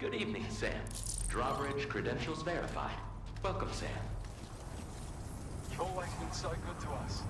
Good evening, Sam. Drawbridge credentials verified. Welcome, Sam. You've always been so good to us.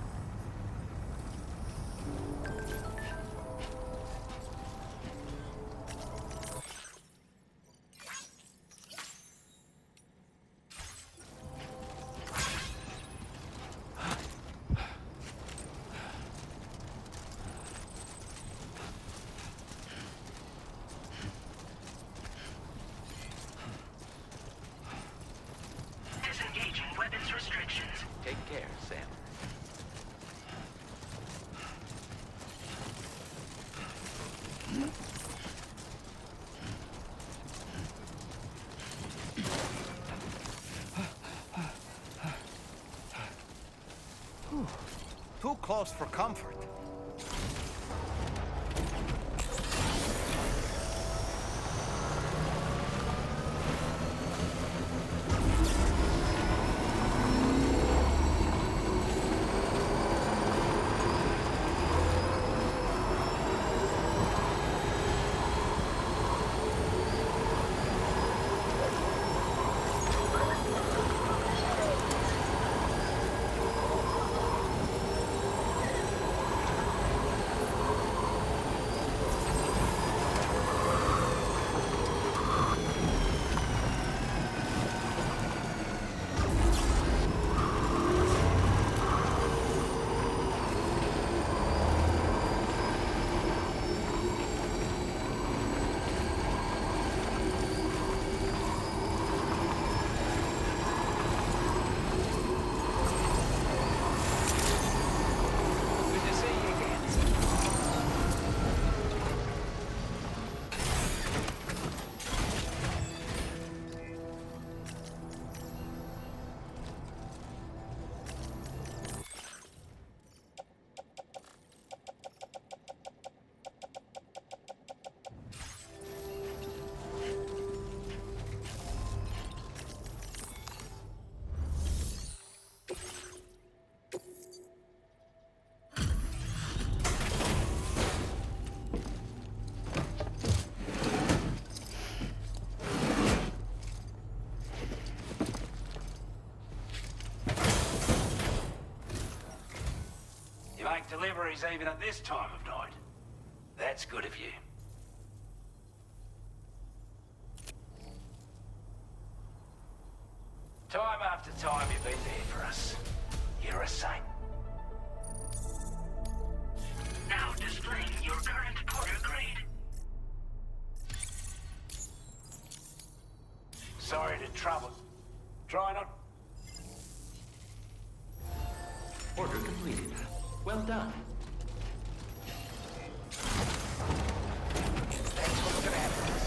Disengaging weapons restrictions. Take care, Sam. Too close for comfort. You make deliveries even at this time of night. That's good of you. Time after time you've been there for us. You're a saint. Now displaying your current porter grade. Sorry to trouble. Try not... Order completed. Well done. Thanks for looking after us.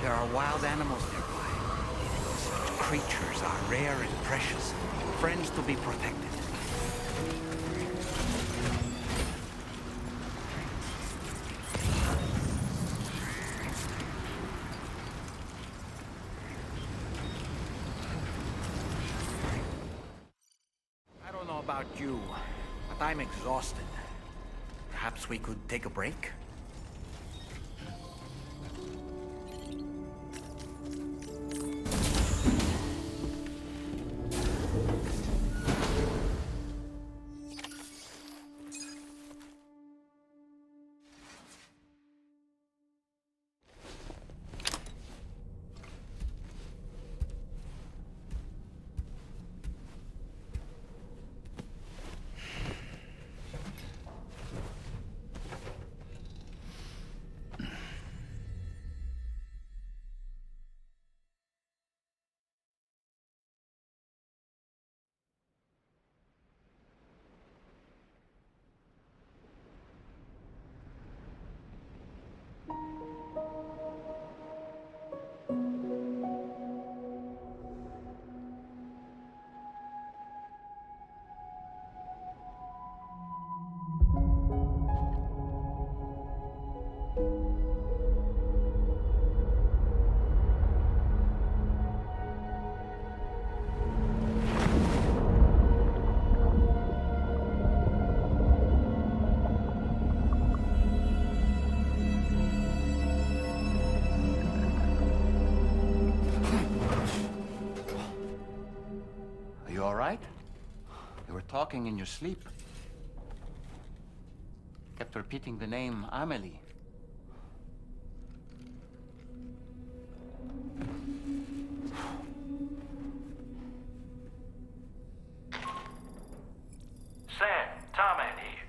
There are wild animals nearby. Such creatures are rare and precious, friends to be protected. I don't know about you, but I'm exhausted. Perhaps we could take a break? all right? You were talking in your sleep. Kept repeating the name Amelie. Sam, Tarman here.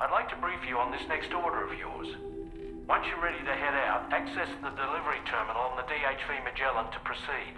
I'd like to brief you on this next order of yours. Once you're ready to head out, access the delivery terminal on the DHV Magellan to proceed.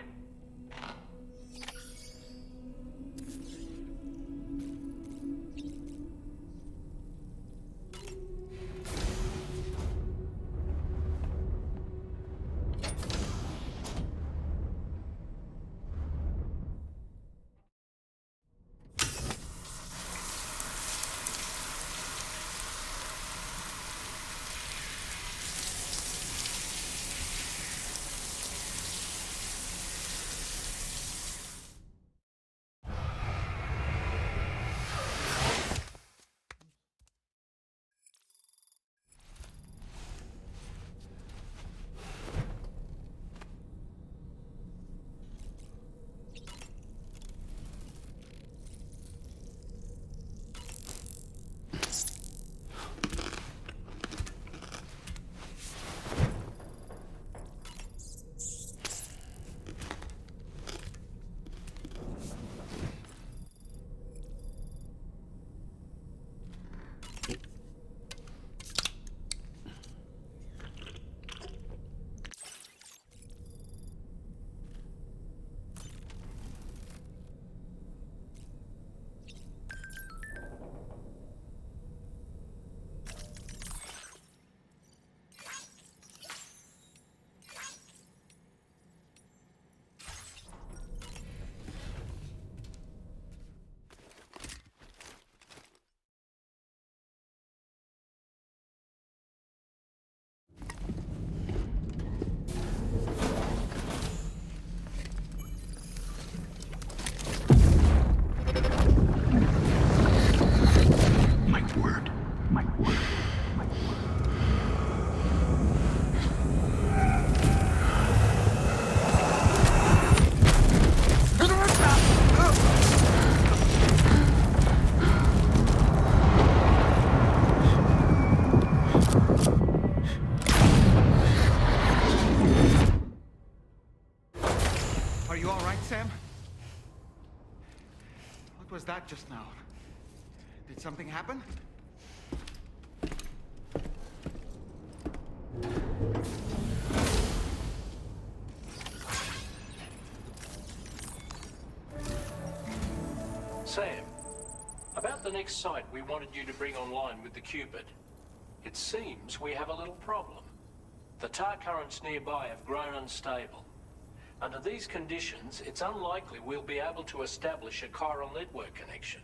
Are you all right, Sam? What was that just now? Did something happen? Sam, about the next site we wanted you to bring online with the Cupid. It seems we have a little problem. The tar currents nearby have grown unstable. Under these conditions, it's unlikely we'll be able to establish a chiral network connection.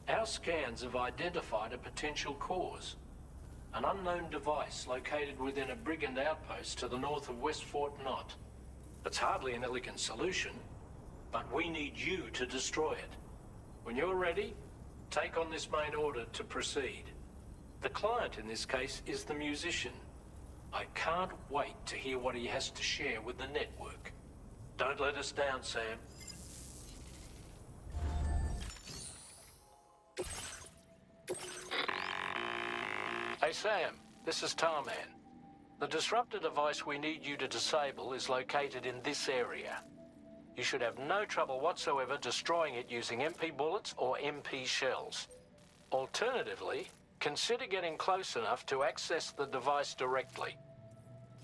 Our scans have identified a potential cause. An unknown device located within a brigand outpost to the north of West Fort Knot. It's hardly an elegant solution, but we need you to destroy it. When you're ready, take on this main order to proceed. The client in this case is the musician. I can't wait to hear what he has to share with the network. Don't let us down, Sam. Hey, Sam, this is Tarman. The disruptor device we need you to disable is located in this area. You should have no trouble whatsoever destroying it using MP bullets or MP shells. Alternatively, consider getting close enough to access the device directly.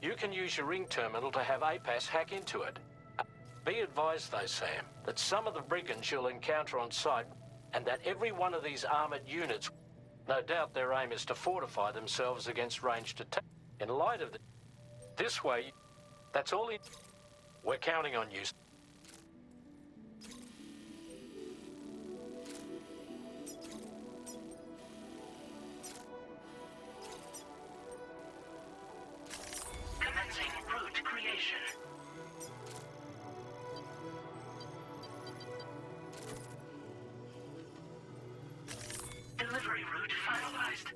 You can use your ring terminal to have APAS hack into it. Be advised though, Sam, that some of the brigands you'll encounter on site, and that every one of these armored units, no doubt their aim is to fortify themselves against ranged attack. In light of this way, that's all we're counting on you. Commencing route creation. Delivery route finalized.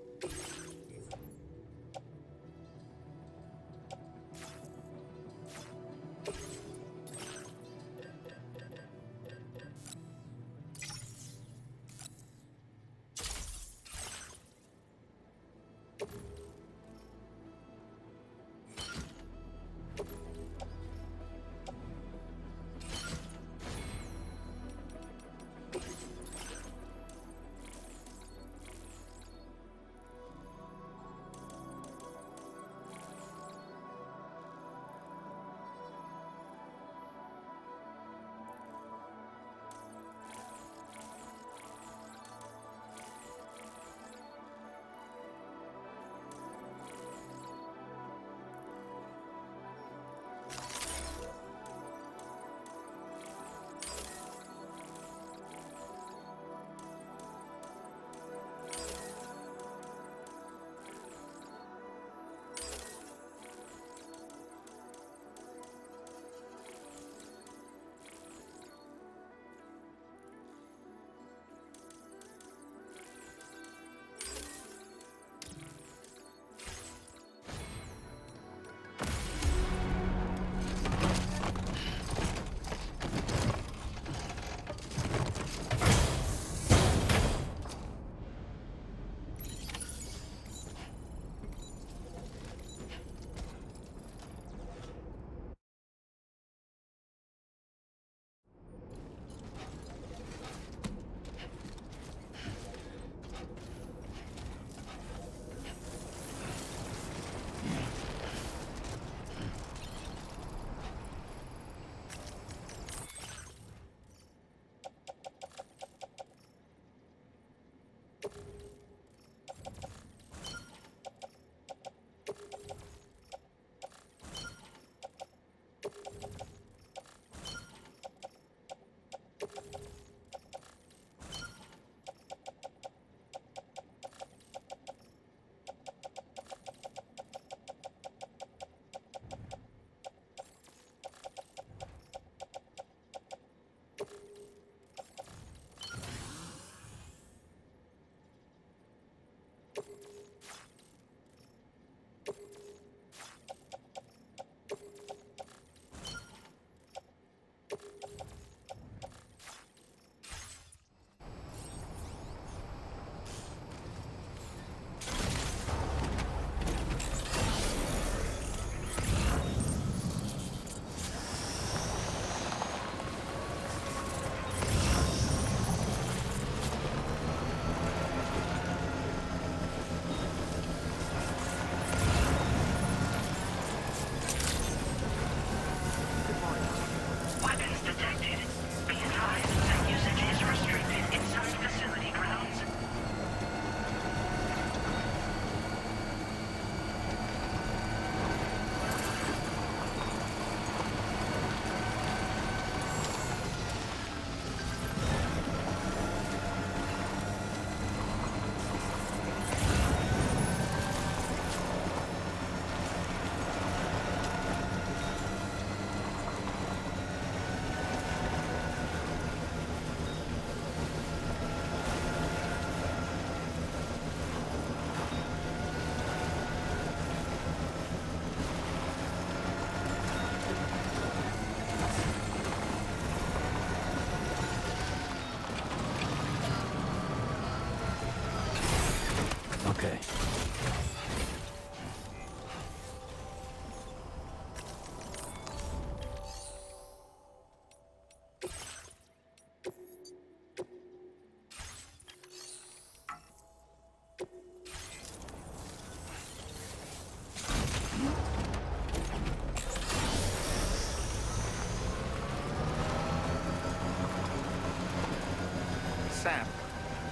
Sam,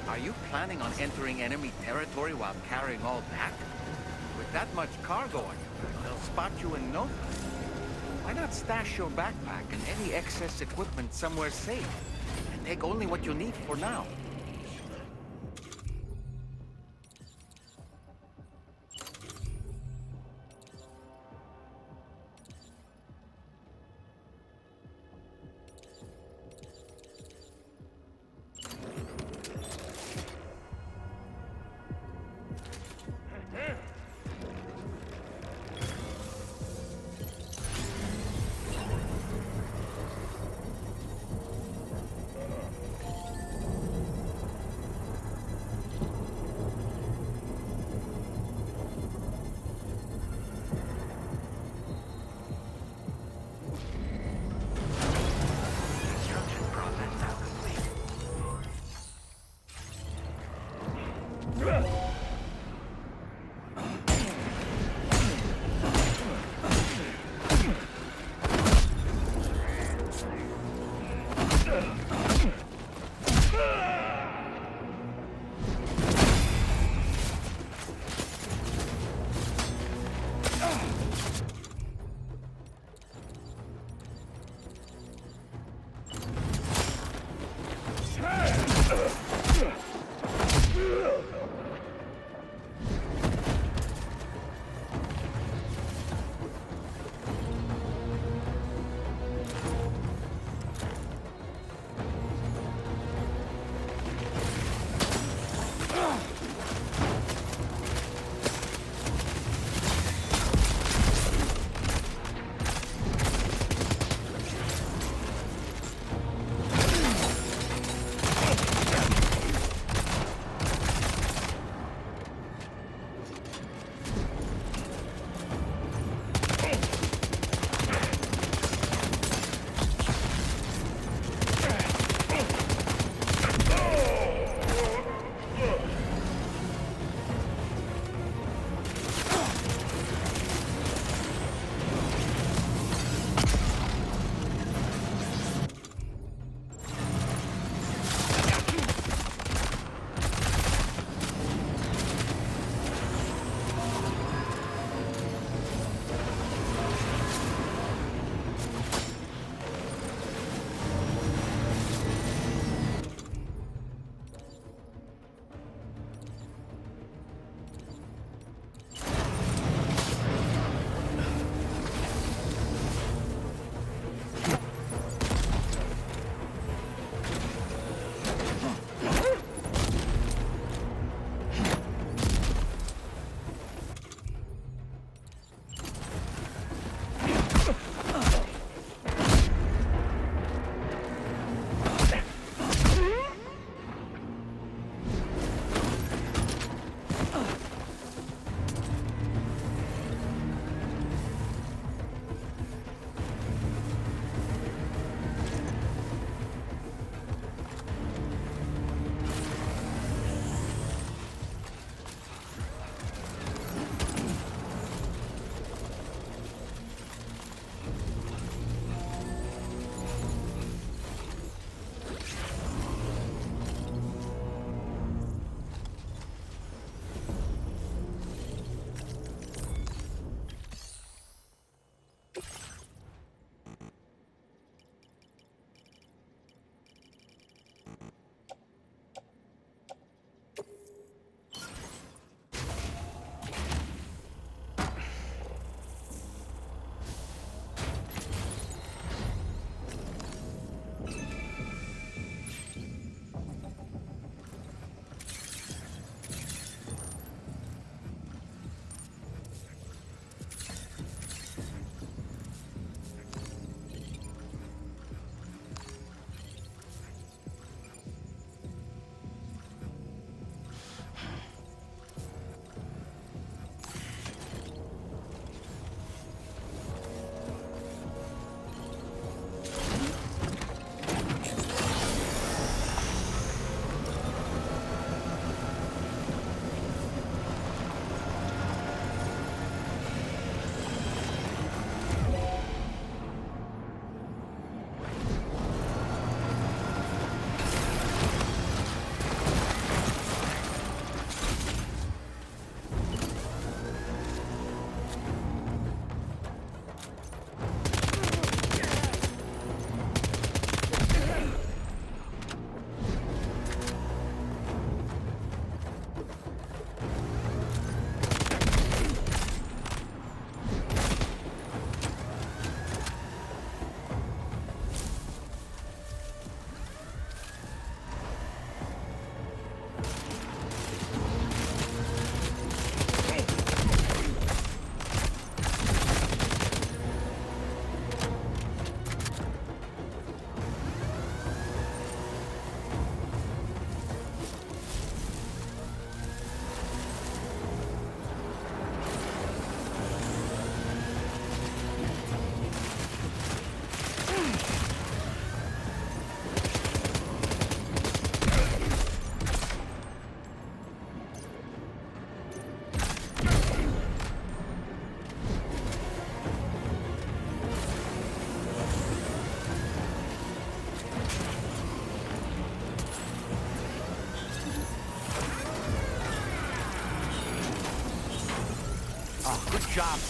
are you planning on entering enemy territory while carrying all that? With that much cargo on your back, they'll spot you in no time. Why not stash your backpack and any excess equipment somewhere safe? And take only what you need for now.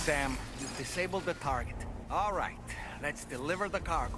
Sam. You've disabled the target. All right, let's deliver the cargo.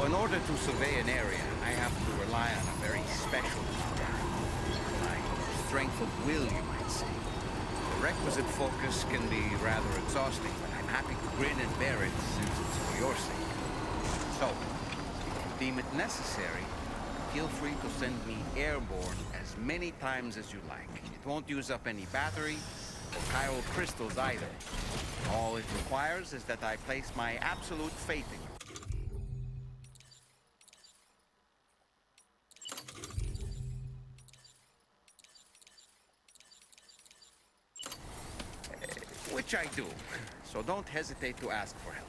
In order to survey an area, I have to rely on a very special power. My strength of will, you might say. The requisite focus can be rather exhausting, but I'm happy to grin and bear it since it's for your sake. So, if you deem it necessary, feel free to send me airborne as many times as you like. It won't use up any battery or chiral crystals either. All it requires is that I place my absolute faith in you. Which I do, so don't hesitate to ask for help.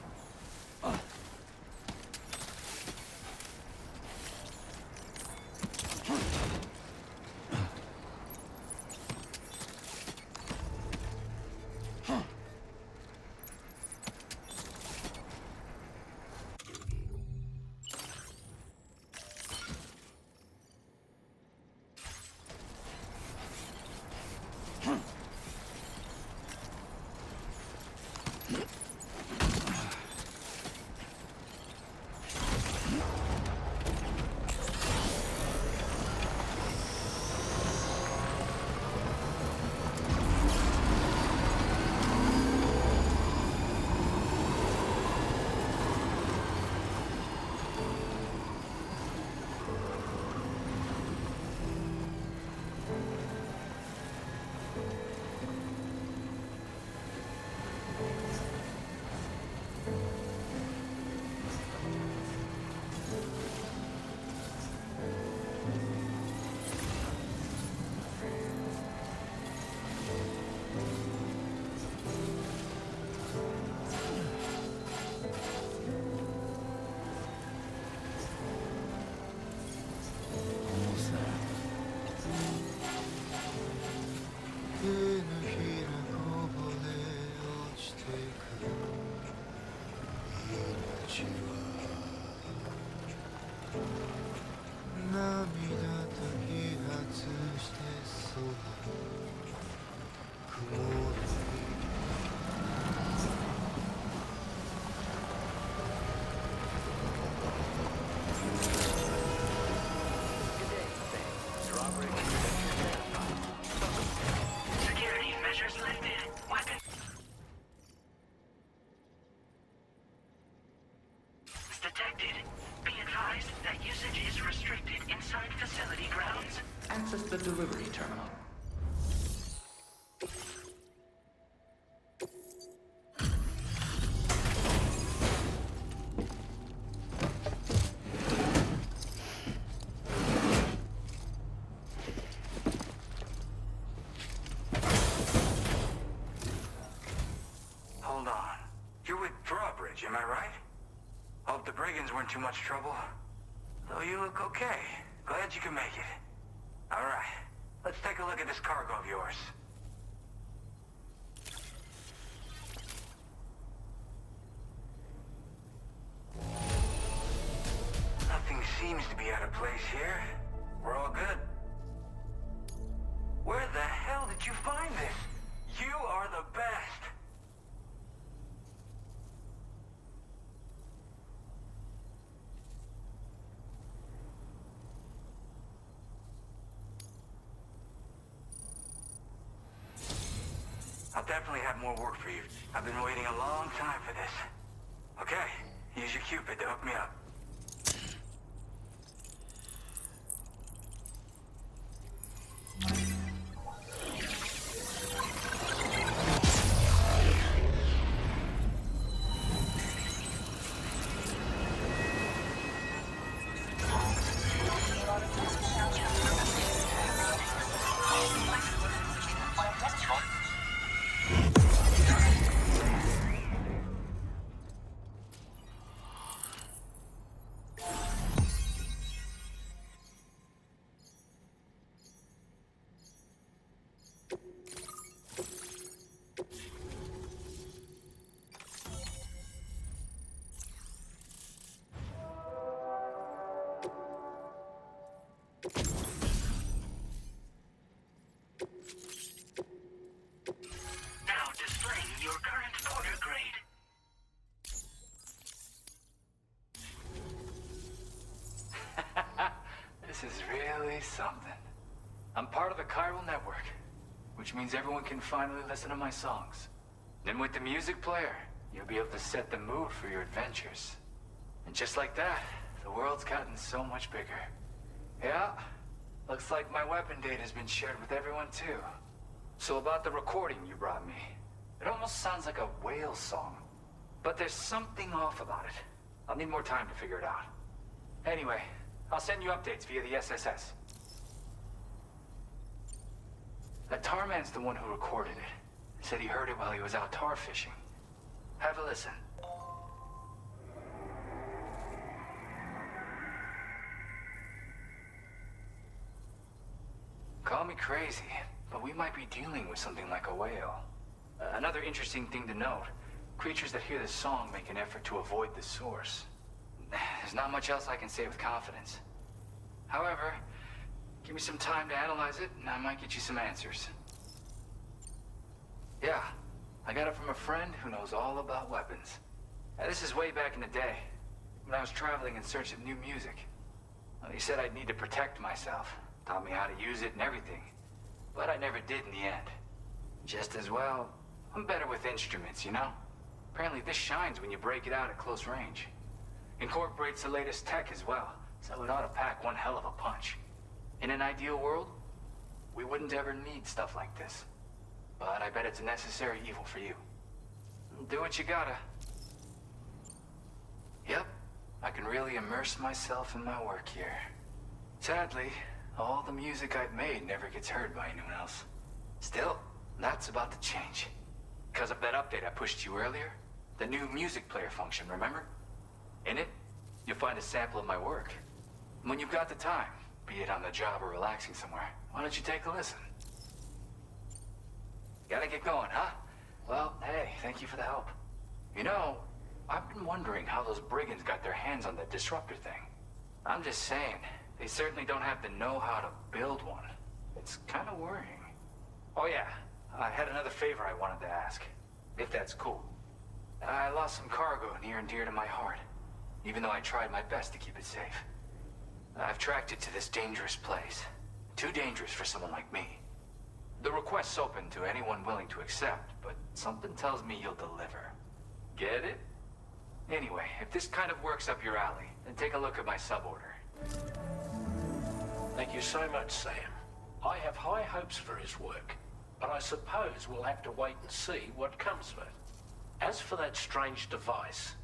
restricted inside facility grounds. Access the delivery terminal. Hold on. You're with Drawbridge, am I right? Hope the brigands weren't too much trouble. Though you look okay. Glad you can make it. Alright, let's take a look at this cargo of yours. Nothing seems to be out of place here. We're all good. Where the hell did you find this? You are the best! I'll definitely have more work for you. I've been waiting a long time for this. Okay, use your Cupid to hook me up. Now displaying your current order grade. This is really something. I'm part of the chiral network, which means everyone can finally listen to my songs. Then with the music player, you'll be able to set the mood for your adventures. And just like that, the world's gotten so much bigger. Yeah, looks like my weapon data has been shared with everyone too. So about the recording you brought me, it almost sounds like a whale song. But there's something off about it. I'll need more time to figure it out. Anyway, I'll send you updates via the SSS. That tar man's the one who recorded it. Said he heard it while he was out tar fishing. Have a listen. Call me crazy, but we might be dealing with something like a whale. Another interesting thing to note, creatures that hear this song make an effort to avoid the source. There's not much else I can say with confidence. However, give me some time to analyze it, and I might get you some answers. Yeah, I got it from a friend who knows all about weapons. Now, this is way back in the day, when I was traveling in search of new music. Well, he said I'd need to protect myself, taught me how to use it and everything. But I never did in the end. Just as well, I'm better with instruments, you know? Apparently this shines when you break it out at close range. Incorporates the latest tech as well, so it ought to pack one hell of a punch. In an ideal world, we wouldn't ever need stuff like this. But I bet it's a necessary evil for you. Do what you gotta. Yep, I can really immerse myself in my work here. Sadly, all the music I've made never gets heard by anyone else. Still, that's about to change. Because of that update I pushed you earlier, the new music player function, remember? In it, you'll find a sample of my work. When you've got the time, be it on the job or relaxing somewhere, why don't you take a listen? Gotta get going, huh? Well, hey, thank you for the help. You know, I've been wondering how those brigands got their hands on that disruptor thing. I'm just saying, they certainly don't have the know-how to build one. It's kind of worrying. Oh yeah, I had another favor I wanted to ask, if that's cool. I lost some cargo near and dear to my heart, even though I tried my best to keep it safe. I've tracked it to this dangerous place. Too dangerous for someone like me. The request's open to anyone willing to accept, but something tells me you'll deliver. Get it? Anyway, if this kind of works up your alley, then take a look at my suborder. Thank you so much, Sam. I have high hopes for his work, but I suppose we'll have to wait and see what comes of it. As for that strange device,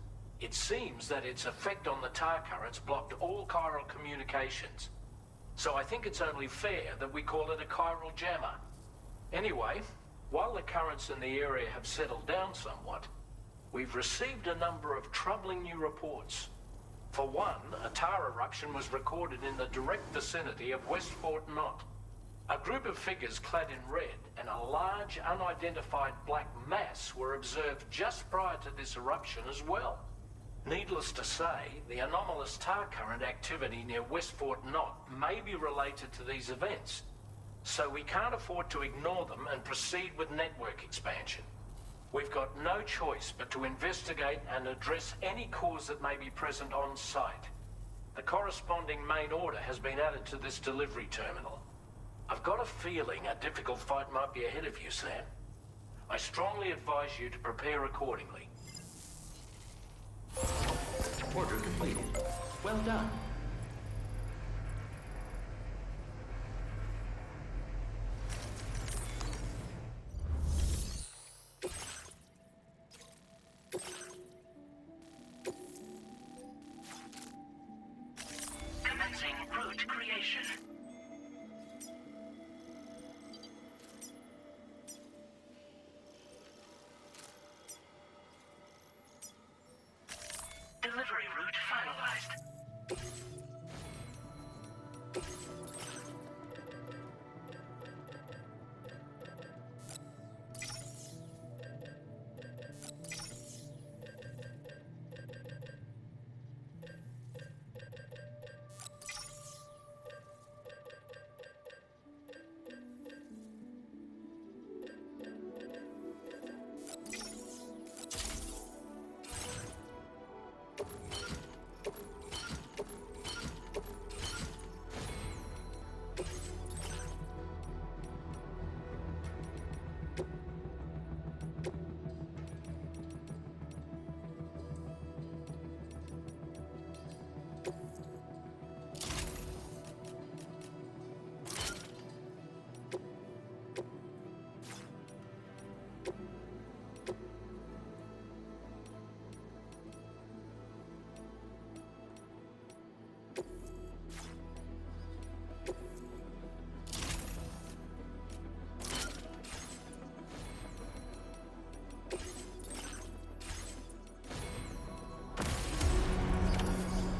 it seems that its effect on the tar currents blocked all chiral communications. So I think it's only fair that we call it a chiral jammer. Anyway, while the currents in the area have settled down somewhat, we've received a number of troubling new reports. For one, a tar eruption was recorded in the direct vicinity of West Fort Knot. A group of figures clad in red and a large unidentified black mass were observed just prior to this eruption as well. Needless to say, the anomalous tar current activity near West Fort Knot may be related to these events, so we can't afford to ignore them and proceed with network expansion. We've got no choice but to investigate and address any cause that may be present on site. The corresponding main order has been added to this delivery terminal. I've got a feeling a difficult fight might be ahead of you, Sam. I strongly advise you to prepare accordingly. Order completed. Well done. Commencing route creation. Delivery route finalized.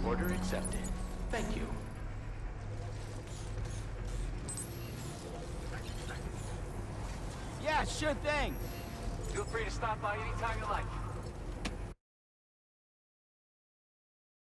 Order accepted. Thank you. Yeah, sure thing. Feel free to stop by anytime you like.